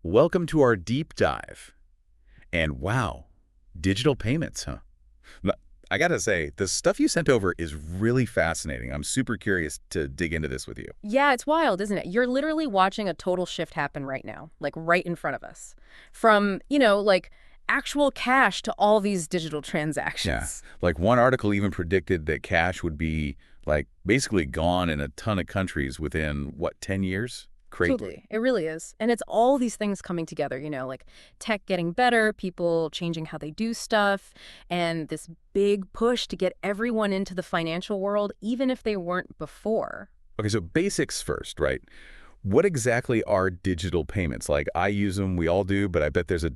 Welcome to our deep dive. And wow, digital payments, huh? N- I gotta say, the stuff you sent over is really fascinating. I'm super curious to dig into this with you. Yeah, it's wild, isn't it? You're literally watching a total shift happen right now, like right in front of us. From, like actual cash to all these digital Yeah, transactions. like one article even predicted that cash would be like basically gone in a ton of countries within, what, 10 years? Crazy. Totally. It really is. And it's all these things coming together, like tech getting better, people changing how they do stuff, and this big push to get everyone into the financial world, even if they weren't before. Okay, so basics first, right? What exactly are digital payments? Like I use them, we all do, but I bet there's a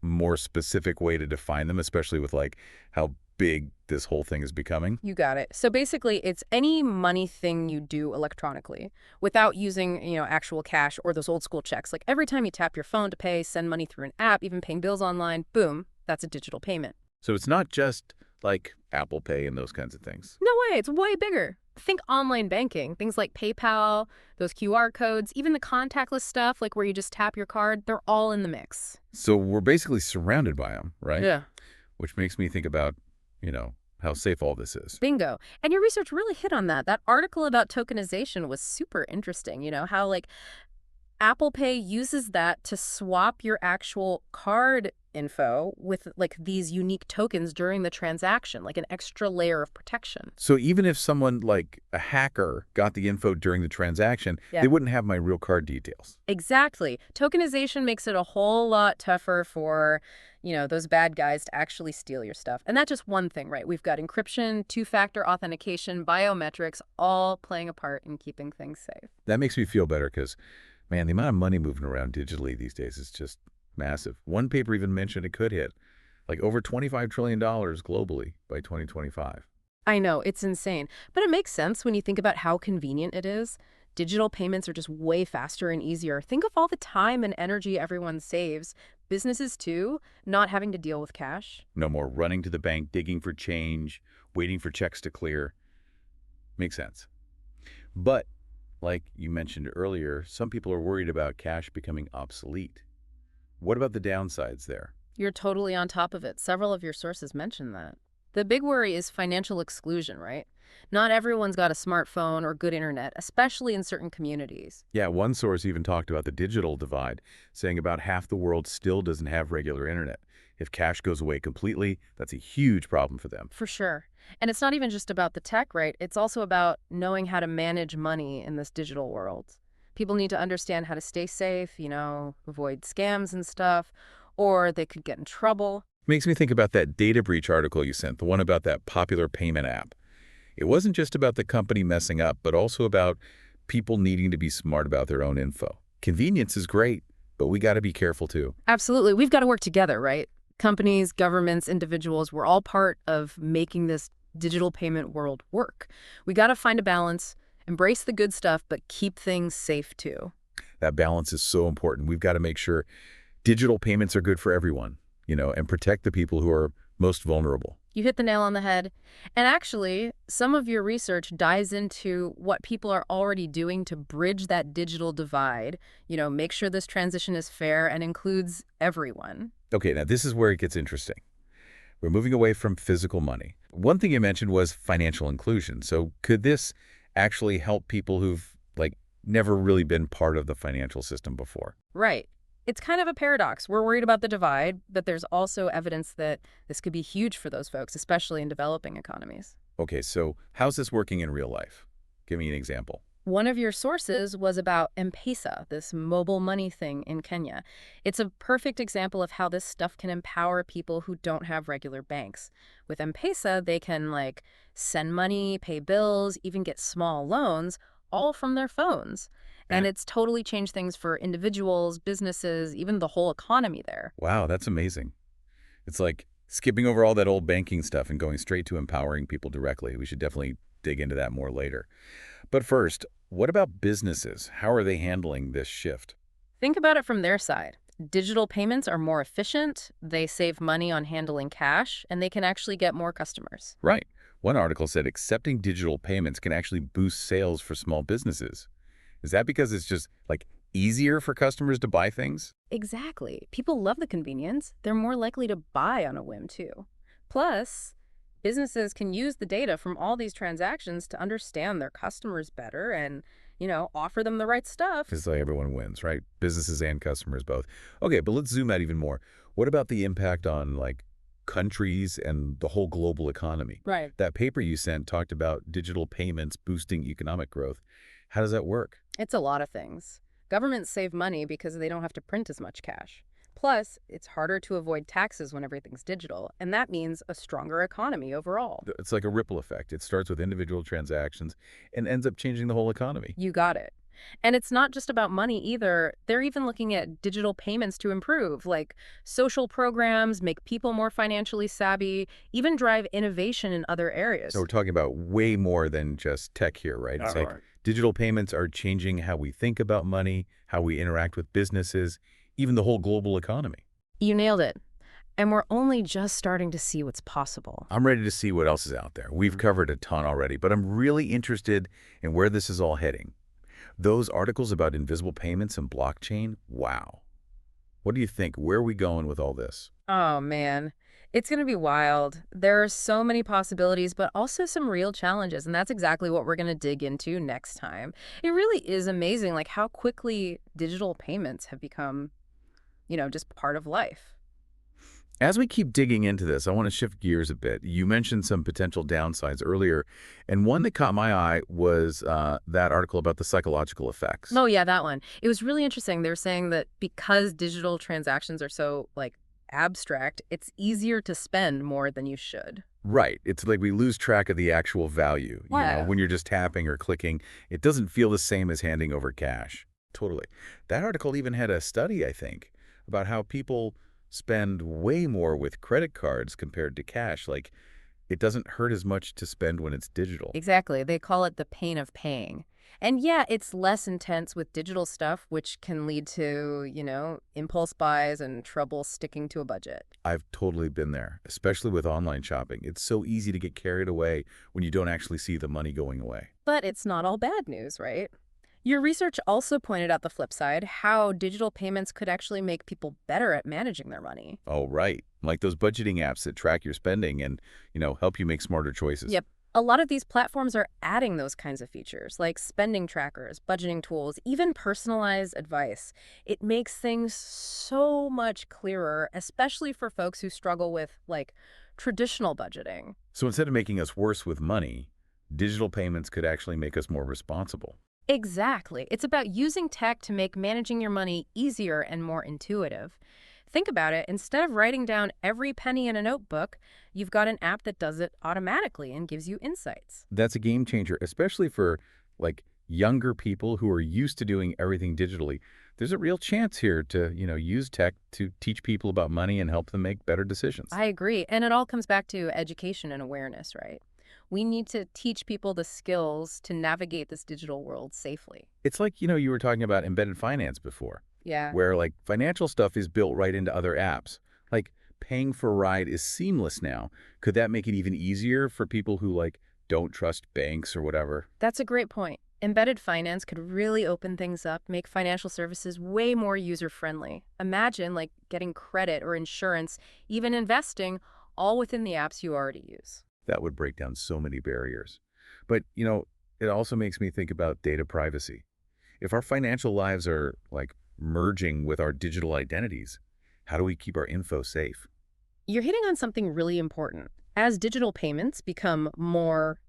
more specific way to define them, especially with like how big this whole thing is becoming. You got it. So basically, it's any money thing you do electronically without using, actual cash or those old school checks. Like every time you tap your phone to pay, send money through an app, even paying bills online, boom, that's a digital payment. So it's not just like Apple Pay and those kinds of things. No way, it's way bigger. Think online banking, things like PayPal, those QR codes, even the contactless stuff, like where you just tap your card, they're all in the mix. So we're basically surrounded by them, right? Yeah. Which makes me think about, how safe all this is. Bingo. And your research really hit on that. That article about tokenization was super interesting. How like Apple Pay uses that to swap your actual card info with like these unique tokens during the transaction, like an extra layer of protection. So even if someone like a hacker got the info during the transaction, Yeah. they wouldn't have my real card details. Exactly. Tokenization makes it a whole lot tougher for, those bad guys to actually steal your stuff. And that's just one thing, right? We've got encryption, two-factor authentication, biometrics, all playing a part in keeping things safe. That makes me feel better because, man, the amount of money moving around digitally these days is just massive. One paper even mentioned it could hit like over $25 trillion globally by 2025. I know, it's insane. But it makes sense when you think about how convenient it is. Digital payments are just way faster and easier. Think of all the time and energy everyone saves. Businesses, too, not having to deal with cash. No more running to the bank, digging for change, waiting for checks to clear. Makes sense. But, like you mentioned earlier, some people are worried about cash becoming obsolete. What about the downsides there? You're totally on top of it. Several of your sources mention that. The big worry is financial exclusion, right? Not everyone's got a smartphone or good internet, especially in certain communities. Yeah, one source even talked about the digital divide, saying about half the world still doesn't have regular internet. If cash goes away completely, that's a huge problem for them. For sure. And it's not even just about the tech, right? It's also about knowing how to manage money in this digital world. People need to understand how to stay safe, avoid scams and stuff, or they could get in trouble. Makes me think about that data breach article you sent, the one about that popular payment app. It wasn't just about the company messing up, but also about people needing to be smart about their own info. Convenience is great, but we got to be careful too. Absolutely. We've got to work together, right? Companies, governments, individuals, we're all part of making this digital payment world work. We got to find a balance, embrace the good stuff, but keep things safe too. That balance is so important. We've got to make sure digital payments are good for everyone, and protect the people who are most vulnerable. You hit the nail on the head. And actually, some of your research dives into what people are already doing to bridge that digital divide, make sure this transition is fair and includes everyone. Okay, now this is where it gets interesting. We're moving away from physical money. One thing you mentioned was financial inclusion. So could this actually help people who've like never really been part of the financial system before? Right. It's kind of a paradox. We're worried about the divide, but there's also evidence that this could be huge for those folks, especially in developing economies. Okay, so how's this working in real life? Give me an example. One of your sources was about M-Pesa, this mobile money thing in Kenya. It's a perfect example of how this stuff can empower people who don't have regular banks. With M-Pesa, they can send money, pay bills, even get small loans, all from their phones. Yeah. And it's totally changed things for individuals, businesses, even the whole economy there. Wow, that's amazing. It's like skipping over all that old banking stuff and going straight to empowering people directly. We should definitely dig into that more later. But first, what about businesses? How are they handling this shift? Think about it from their side. Digital payments are more efficient, they save money on handling cash, and they can actually get more customers. Right. One article said accepting digital payments can actually boost sales for small businesses. Is that because it's just like Easier for customers to buy things? Exactly. People love the convenience. They're more likely to buy on a whim, too. Plus, businesses can use the data from all these transactions to understand their customers better and, offer them the right stuff. It's like everyone wins, right? Businesses and customers both. Okay, but let's zoom out even more. What about the impact on like countries and the whole global economy? Right. That paper you sent talked about digital payments boosting economic growth. How does that work? It's a lot of things. Governments save money because they don't have to print as much cash. Plus, it's harder to avoid taxes when everything's digital, and that means a stronger economy overall. It's like a ripple effect. It starts with individual transactions and ends up changing the whole economy. You got it. And it's not just about money either. They're even looking at digital payments to improve, like social programs, make people more financially savvy, even drive innovation in other So areas. we're talking about way more than just tech here, right? It's like Right. digital payments are changing how we think about money, how we interact with businesses, even the whole global economy. You nailed it. And we're only just starting to see what's possible. I'm ready to see what else is out there. We've covered a ton already, but I'm really interested in where this is all heading. Those articles about invisible payments and blockchain, wow. What do you think? Where are we going with all this? Oh, man. It's going to be wild. There are so many possibilities, but also some real challenges. And that's exactly what we're going to dig into next time. It really is amazing, like how quickly digital payments have become, just part of life. As we keep digging into this, I want to shift gears a bit. You mentioned some potential downsides earlier, and one that caught my eye was that article about the psychological effects. Oh, yeah, that one. It was really interesting. They were saying that because digital transactions are so, like, abstract, it's easier to spend more than you should. Right. It's like we lose track of the actual value. Yeah. When you're just tapping or clicking, it doesn't feel the same as handing over cash. Totally. That article even had a study, I think, about how people spend way more with credit cards compared to cash. Like, it doesn't hurt as much to spend when it's digital. Exactly. They call it the pain of paying. And yeah, it's less intense with digital stuff, which can lead to, impulse buys and trouble sticking to a budget. I've totally been there, especially with online shopping. It's so easy to get carried away when you don't actually see the money going away. But it's not all bad news, right? Your research also pointed out the flip side, how digital payments could actually make people better at managing their money. Oh, right. Like those budgeting apps that track your spending and, help you make smarter choices. Yep. A lot of these platforms are adding those kinds of features, like spending trackers, budgeting tools, even personalized advice. It makes things so much clearer, especially for folks who struggle with, like, traditional budgeting. So instead of making us worse with money, digital payments could actually make us more responsible. Exactly. It's about using tech to make managing your money easier and more intuitive. Think about it. Instead of writing down every penny in a notebook, you've got an app that does it automatically and gives you insights. That's a game changer, especially for like younger people who are used to doing everything digitally. There's a real chance here to, use tech to teach people about money and help them make better decisions. I agree. And it all comes back to education and awareness, right? We need to teach people the skills to navigate this digital world safely. It's like, you were talking about embedded finance before, Yeah. where like financial stuff is built right into other apps. Like paying for a ride is seamless now. Could that make it even easier for people who like don't trust banks or whatever? That's a great point. Embedded finance could really open things up, make financial services way more user-friendly. Imagine, like, getting credit or insurance, even investing, all within the apps you already use. That would break down so many barriers. But, it also makes me think about data privacy. If our financial lives are like merging with our digital identities, how do we keep our info safe? You're hitting on something really important. As digital payments become more,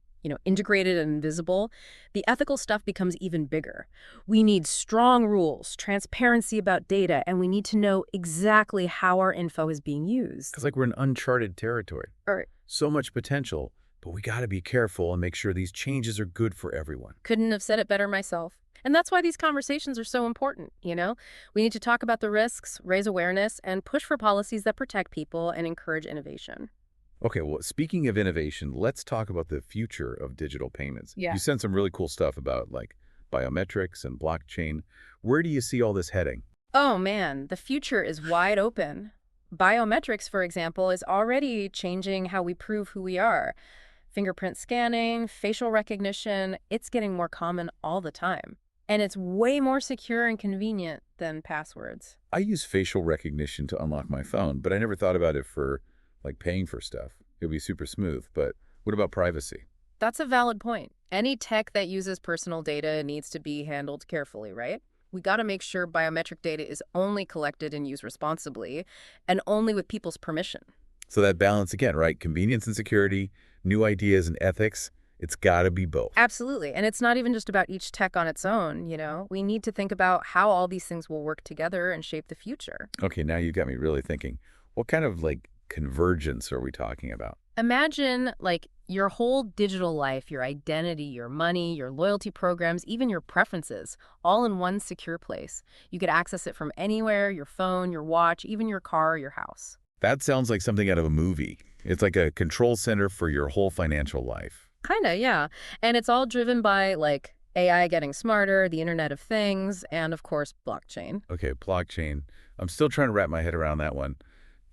integrated and visible, the ethical stuff becomes even bigger. We need strong rules, transparency about data, and we need to know exactly how our info is being used. It's like we're in uncharted territory. Or So much potential, but we got to be careful and make sure these changes are good for everyone. couldn't have said it better myself. And that's why these conversations are so important. We need to talk about the risks, raise awareness, and push for policies that protect people and encourage innovation. Okay, well, speaking of innovation, let's talk about the future of digital payments. Yeah. You sent some really cool stuff about like biometrics and blockchain. Where do you see all this heading? Oh man, the future is wide open. Biometrics, for example, is already changing how we prove who we are. Fingerprint scanning, facial recognition, it's getting more common all the time. And it's way more secure and convenient than passwords. I use facial recognition to unlock my phone, but I never thought about it for, like, paying for stuff. It would be super smooth, but what about privacy? That's a valid point. Any tech that uses personal data needs to be handled carefully, right? We got to make sure biometric data is only collected and used responsibly and only with people's permission. So that balance again, right? Convenience and security, new ideas and ethics, it's got to be both. Absolutely. And it's not even just about each tech on its own, you know? We need to think about how all these things will work together and shape the future. Okay, now you got me really thinking. What kind of like convergence are we talking about? Imagine like your whole digital life, your identity, your money, your loyalty programs, even your preferences, all in one secure place. You could access it from anywhere, your phone, your watch, even your car or your house. That sounds like something out of a movie. It's like a control center for your whole financial life. Kinda, yeah. And it's all driven by like AI getting smarter, the Internet of Things, and of course, blockchain. Okay, blockchain. I'm still trying to wrap my head around that one.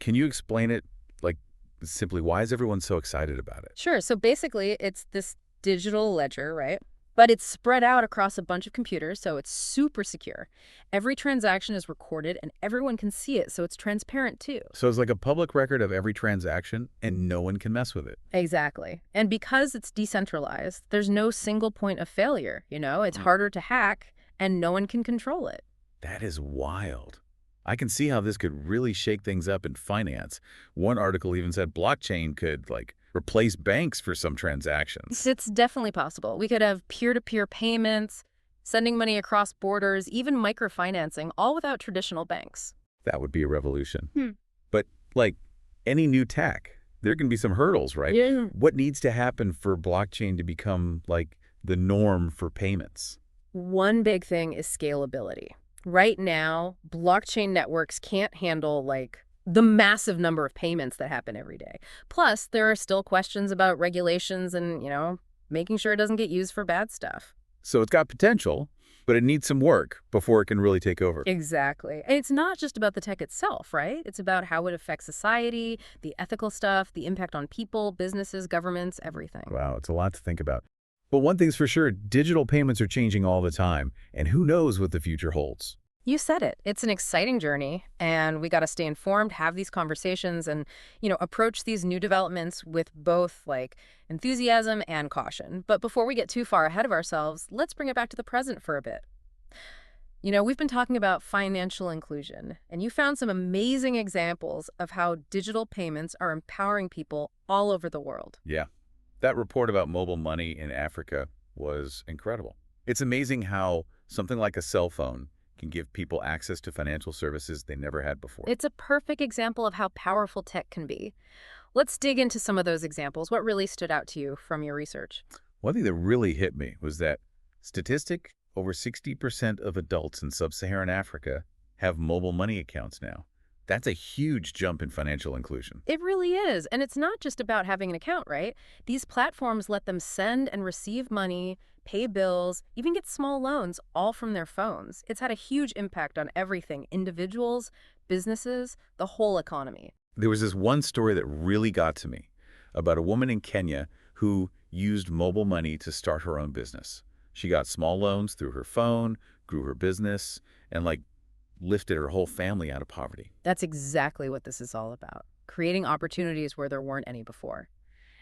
Can you explain it like simply? Why is everyone so excited about it? Sure. So basically, it's this digital ledger, right? But it's spread out across a bunch of computers, so it's super secure. Every transaction is recorded and everyone can see it, so it's transparent too. So it's like a public record of every transaction and no one can mess with it. Exactly. And because it's decentralized, there's no single point of failure, you know? It's harder to hack and no one can control it. That is wild. I can see how this could really shake things up in finance. One article even said blockchain could, like, replace banks for some transactions. It's definitely possible. We could have peer-to-peer payments, sending money across borders, even microfinancing, all without traditional banks. That would be a revolution. Hmm. But, like, any new tech, there can be some hurdles, right? Yeah. What needs to happen for blockchain to become, like, the norm for payments? One big thing is scalability. Right now, blockchain networks can't handle like the massive number of payments that happen every day. Plus, there are still questions about regulations and, making sure it doesn't get used for bad stuff. So it's got potential, but it needs some work before it can really take over. Exactly. And it's not just about the tech itself, right? It's about how it affects society, the ethical stuff, the impact on people, businesses, governments, everything. Wow, it's a lot to think about. But one thing's for sure, digital payments are changing all the time, and who knows what the future holds. You said it. It's an exciting journey, and we got to stay informed, have these conversations, and, approach these new developments with both, like, enthusiasm and caution. But before we get too far ahead of ourselves, let's bring it back to the present for a bit. We've been talking about financial inclusion, and you found some amazing examples of how digital payments are empowering people all over the world. Yeah, that report about mobile money in Africa was incredible. It's amazing how something like a cell phone can give people access to financial services they never had before. It's a perfect example of how powerful tech can be. Let's dig into some of those examples. What really stood out to you from your research? One thing that really hit me was that statistic, over 60% of adults in sub-Saharan Africa have mobile money accounts now. That's a huge jump in financial inclusion. It really is. And it's not just about having an account, right? These platforms let them send and receive money, pay bills, even get small loans, all from their phones. It's had a huge impact on everything, individuals, businesses, the whole economy. There was this one story that really got to me about a woman in Kenya who used mobile money to start her own business. She got small loans through her phone, grew her business, and lifted her whole family out of poverty. That's exactly what this is all about, creating opportunities where there weren't any before.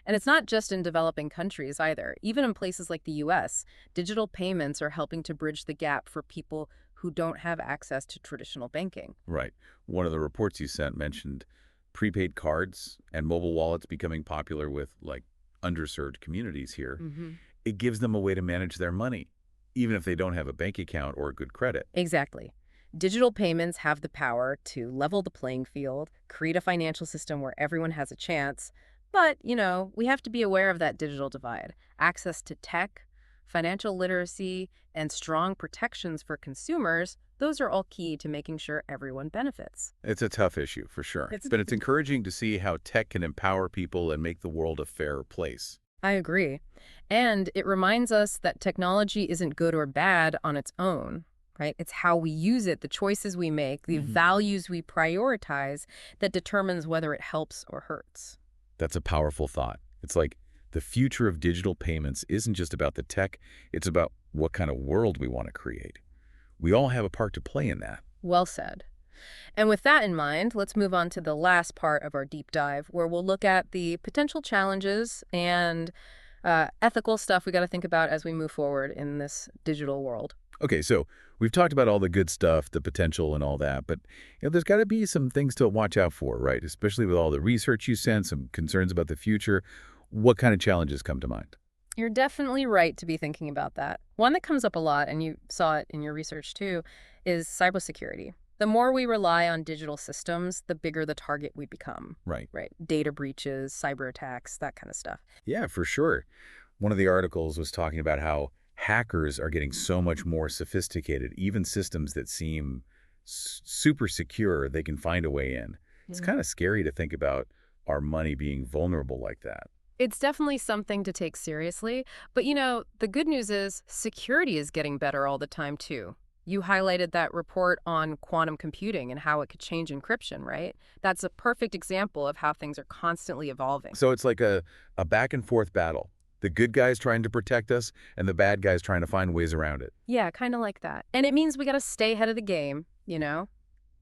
And it's not just in developing countries either. Even in places like the US, digital payments are helping to bridge the gap for people who don't have access to traditional banking. Right. One of the reports you sent mentioned prepaid cards and mobile wallets becoming popular with underserved communities here. It gives them a way to manage their money, even if they don't have a bank account or good credit. Exactly. Digital payments have the power to level the playing field, create a financial system where everyone has a chance. But, we have to be aware of that digital divide. Access to tech, financial literacy, and strong protections for consumers, those are all key to making sure everyone benefits. It's a tough issue, for sure. But it's encouraging to see how tech can empower people and make the world a fairer place. I agree. And it reminds us that technology isn't good or bad on its own, right? It's how we use it, the choices we make, the values we prioritize that determines whether it helps or hurts. That's a powerful thought. It's like The future of digital payments isn't just about the tech, it's about what kind of world we want to create. We all have a part to play in that. Well said. And with that in mind, let's move on to the last part of our deep dive, where we'll look at the potential challenges and ethical stuff we got to think about as we move forward in this digital world. Okay, so we've talked about all the good stuff, the potential and all that, but there's got to be some things to watch out for, right? Especially with all the research you sent, some concerns about the future. What kind of challenges come to mind? You're definitely right to be thinking about that. One that comes up a lot, and you saw it in your research too, is cybersecurity. The more we rely on digital systems, the bigger the target we become, Right. right? Data breaches, cyber attacks, that kind of stuff. Yeah, for sure. One of the articles was talking about how hackers are getting so much more sophisticated, even systems that seem super secure, they can find a way in. It's Yeah. kind of scary to think about our money being vulnerable like that. It's definitely something to take seriously, but the good news is security is getting better all the time too. You highlighted that report on quantum computing and how it could change encryption, right? That's a perfect example of how things are constantly evolving. So it's like a back and forth battle. The good guys trying to protect us and the bad guys trying to find ways around it. Yeah, kind of like that. And it means we got to stay ahead of the game.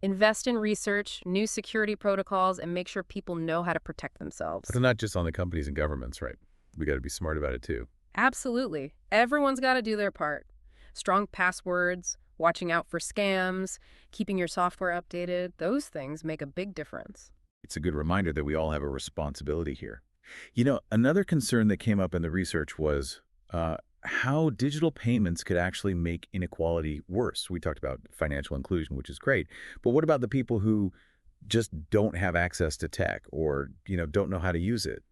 Invest in research, new security protocols, and make sure people know how to protect themselves. But not just on the companies and governments, right? We got to be smart about it too. Absolutely. Everyone's got to do their part. Strong passwords, watching out for scams, keeping your software updated, those things make a big difference. It's a good reminder that we all have a responsibility here. Another concern that came up in the research was how digital payments could actually make inequality worse. We talked about financial inclusion, which is great. But what about the people who just don't have access to tech or, don't know how to use it?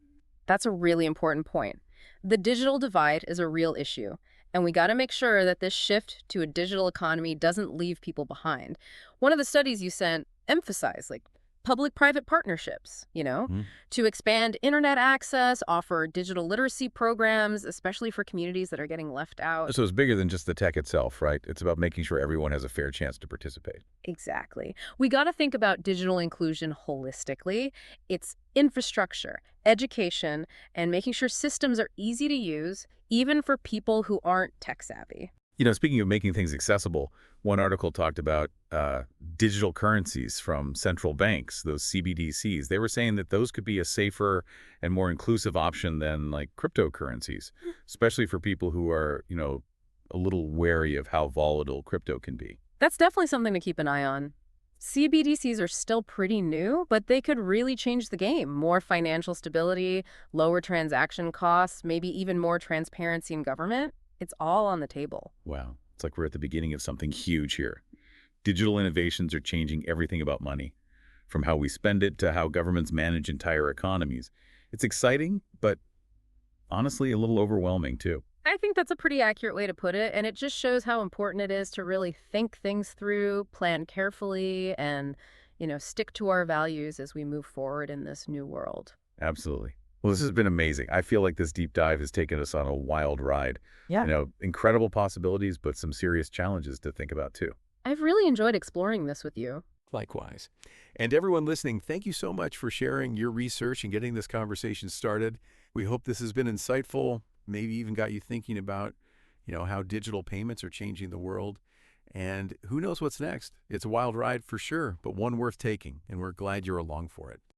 That's a really important point. The digital divide is a real issue, and we got to make sure that this shift to a digital economy doesn't leave people behind. One of the studies you sent emphasized public-private partnerships, Mhm. to expand internet access, offer digital literacy programs, especially for communities that are getting left out. So it's bigger than just the tech itself, right? It's about making sure everyone has a fair chance to participate. Exactly. We got to think about digital inclusion holistically. It's infrastructure, education, and making sure systems are easy to use, even for people who aren't tech savvy. Speaking of making things accessible, one article talked about digital currencies from central banks, those CBDCs. They were saying that those could be a safer and more inclusive option than like cryptocurrencies, especially for people who are, a little wary of how volatile crypto can be. That's definitely something to keep an eye on. CBDCs are still pretty new, but they could really change the game. More financial stability, lower transaction costs, maybe even more transparency in government. It's all on the table. Wow. It's like we're at the beginning of something huge here. Digital innovations are changing everything about money, from how we spend it to how governments manage entire economies. It's exciting, but honestly, a little overwhelming too. I think that's a pretty accurate way to put it, and it just shows how important it is to really think things through, plan carefully, and, stick to our values as we move forward in this new world. Absolutely. Well, this has been amazing. I feel like this deep dive has taken us on a wild ride. Yeah. Incredible possibilities, but some serious challenges to think about too. I've really enjoyed exploring this with you. Likewise. And everyone listening, thank you so much for sharing your research and getting this conversation started. We hope this has been insightful, maybe even got you thinking about, how digital payments are changing the world. And who knows what's next? It's a wild ride for sure, but one worth taking, and we're glad you're along for it.